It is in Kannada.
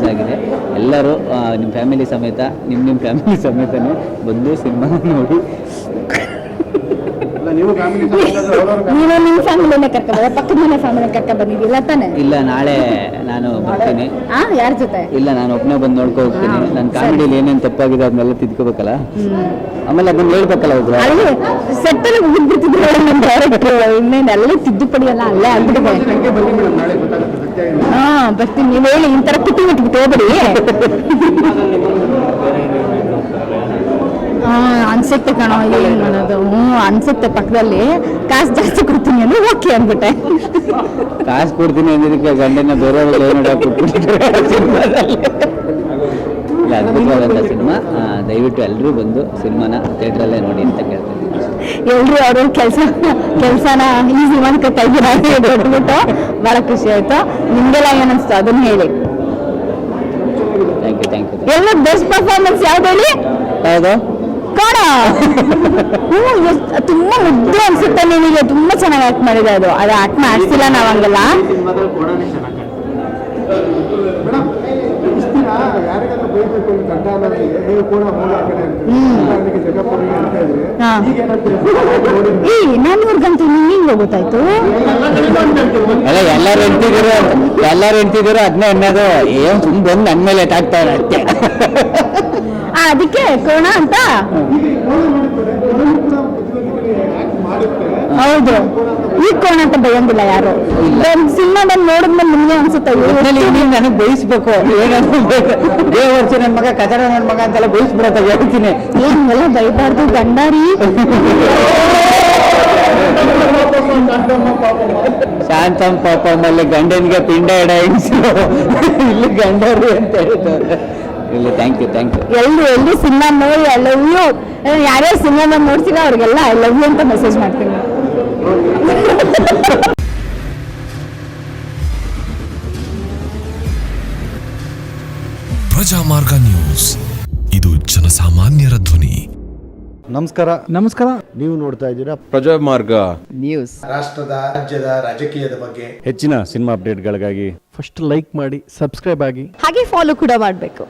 ಆಗಿದೆ. ಎಲ್ಲರೂ ನಿಮ್ಮ ಫ್ಯಾಮಿಲಿ ಸಮೇತ ನಿಮ್ಮ ಫ್ಯಾಮಿಲಿ ಸಮೇತನೇ ಬಂದು ಸಿನಿಮಾ ನೋಡಿ. ನೀವು ನಿಮ್ಮ ಫ್ಯಾಮಿಲಿನೇ ಕರ್ಕೊಂಡು ಪಕ್ಕದ ಮನೆ ಫ್ಯಾಮಿಲಿ ಕರ್ಕೊಂಡು ಬಂದಿದ್ದಿಲ್ಲ ತಾನೆ? ಇಲ್ಲ, ನಾಳೆ ನಾನು ಬರ್ತೀನಿ. ಯಾರ ಜೊತೆ? ಇಲ್ಲ, ನಾನು ಒಬ್ಬನೇ ಬಂದು ನೋಡ್ಕೊ ಹೋಗ್ತೀನಿ. ನನ್ನ ಕಾಮಿಡಿಲಿ ಏನೇನು ತಪ್ಪಾಗಿದೆ ಅದನ್ನೆಲ್ಲ ತಿದ್ಕೋಬೇಕಲ್ಲ, ಆಮೇಲೆ ಅದನ್ನ ಹೇಳ್ಬೇಕಲ್ಲ. ಒಬ್ರು ಸೆಟ್ಟಲ್ಲಿ ಹೋಗ್ಬಿಡ್ತಿದ್ರು ನಮ್ಮ ಡೈರೆಕ್ಟರ್, ಇನ್ನೇನೆಲ್ಲ ತಿದ್ದುಪಡಿ ಎಲ್ಲ ಅಲ್ಲೇ ಆಗ್ಬಿಟ್ಟಿದೆ. ಬರ್ತೀನಿ, ನೀವು ಹೇಳಿ ಈ ಥರ ಕುಟ್ಟಿ ಬಿಟ್ಬಿಟ್ಟು ಹೋಗ್ಬಿಡಿ. ಅನ್ಸುತ್ತೆ ಕಣೋ, ಏನ್ ಮಾಡೋದು? ಅನ್ಸುತ್ತೆ ಪಕ್ಕದಲ್ಲಿ ಕಾಸು ಜಾಸ್ತಿ ಕೊಡ್ತೀನಿ ಅಂದ್ರೆ ಓಕೆ ಅಂದ್ಬಿಟ್ಟೆ. ಕಾಸು ಕೊಡ್ತೀನಿ ಅಂದಿದ್ದಕ್ಕೆ ಗಂಡನ ಬೇರೆ ಇಲ್ಲ, ಅದ್ಭುತವಾದಂಥ ಸಿನಿಮಾ. ದಯವಿಟ್ಟು ಎಲ್ಲರೂ ಬಂದು ಸಿನಿಮಾನ ಥಿಯೇಟ್ರಲ್ಲೇ ನೋಡಿ ಅಂತ ಕೇಳ್ತೀನಿ. ಎಲ್ರು ಅವ್ರ ಕೆಲಸನ ಈಸಿ ಮಾಡ್ಕೊತಾ ಇದ್ದೀರಾ ದೊಡ್ಡಬಿಟ್ಟು ಬಹಳ ಖುಷಿ ಆಯ್ತು. ನಿಮ್ಗೆಲ್ಲ ಏನನ್ಸ್ತು ಅದನ್ನ ಹೇಳಿ. Thank you. ಎಲ್ಲ ಬೆಸ್ಟ್ ಪರ್ಫಾರ್ಮೆನ್ಸ್ ಯಾವ್ದು ಹೇಳಿ? ಹೌದು, ಕೋಣ. ತುಂಬಾ ಮುದ್ದು ಅನ್ಸುತ್ತೆ ನಿಮಗೆ, ತುಂಬಾ ಚೆನ್ನಾಗಿ ಆಕ್ಟ್ ಮಾಡಿದೆ. ಅದು ಆಕ್ಟ್ ಮಾಡಿಸಿಲ್ಲ ನಾವ್ ಹಂಗಲ್ಲ. ನಾನೂರ್ಗಂತೂ ನಿಂಗೆ ಗೊತ್ತಾಯ್ತು. ಅಲ್ಲ, ಎಲ್ಲರೂ ಎಂತಿದ್ರು ಅದನ್ನೇ ಅನ್ನೋದು. ಏನ್ ತುಂಬ ಬಂದು ನನ್ನ ಮೇಲೆ ತಾಕ್ತಾರೆ ಅಷ್ಟೇ. ಅದಕ್ಕೆ ಕೋಣ ಅಂತ. ಹೌದು, ಈ ಕೋಣ ಅಂತ ಬೈಯಂಗಿಲ್ಲ ಯಾರು. ಸಿನಿಮಾದಲ್ಲಿ ನೋಡಿದ್ಮೇಲೆ ನಿಮ್ಗೆ ಅನ್ಸುತ್ತೆ ನನಗೆ ಬಯಸ್ಬೇಕು. ದೇವರ್ಚ ನನ್ನ ಮಗ, ಕಚಡ ನನ್ನ ಮಗ ಅಂತೆಲ್ಲ ಬಯಸ್ಬಿಡತ್ತ ಹೇಳ್ತೀನಿ. ಏನೆಲ್ಲ ಬೈಬಾರ್ದು ಗಂಡಾರಿ. ಶಾಂತಂ ಪಾಪಮ್ಮಲ್ಲಿ ಗಂಡನಿಗೆ ಪಿಂಡ ಎಡ ಹಿಂಸು, ಇಲ್ಲಿ ಗಂಡರು ಅಂತ ಹೇಳ್ತಾರೆ. ಇಲ್ಲ, ಥ್ಯಾಂಕ್ ಯು. ಎಲ್ರು ಸಿನಿಮಾ ನೋಡಿ ಐ ಲವ್ ಯು. ಯಾರ್ಯಾರು ಸಿನಿಮಾ ನೋಡ್ಸಿಲ್ಲ ಅವ್ರಿಗೆಲ್ಲ ಐ ಲವ್ ಯು ಅಂತ ಮೆಸೇಜ್ ಮಾಡ್ತೀನಿ. ಪ್ರಜಾಮಾರ್ಗ ನ್ಯೂಸ್, ಇದು ಜನಸಾಮಾನ್ಯರ ಧ್ವನಿ. ನಮಸ್ಕಾರ. ನೀವು ನೋಡ್ತಾ ಇದ್ದೀರಾ ಪ್ರಜಾಮಾರ್ಗ ನ್ಯೂಸ್. ರಾಷ್ಟ್ರದ, ರಾಜ್ಯದ, ರಾಜಕೀಯದ ಬಗ್ಗೆ ಹೆಚ್ಚಿನ ಸಿನಿಮಾ ಅಪ್ಡೇಟ್ಗಳಿಗಾಗಿ ಫಸ್ಟ್ ಲೈಕ್ ಮಾಡಿ, ಸಬ್ಸ್ಕ್ರೈಬ್ ಆಗಿ, ಹಾಗೆ ಫಾಲೋ ಕೂಡ ಮಾಡಬೇಕು.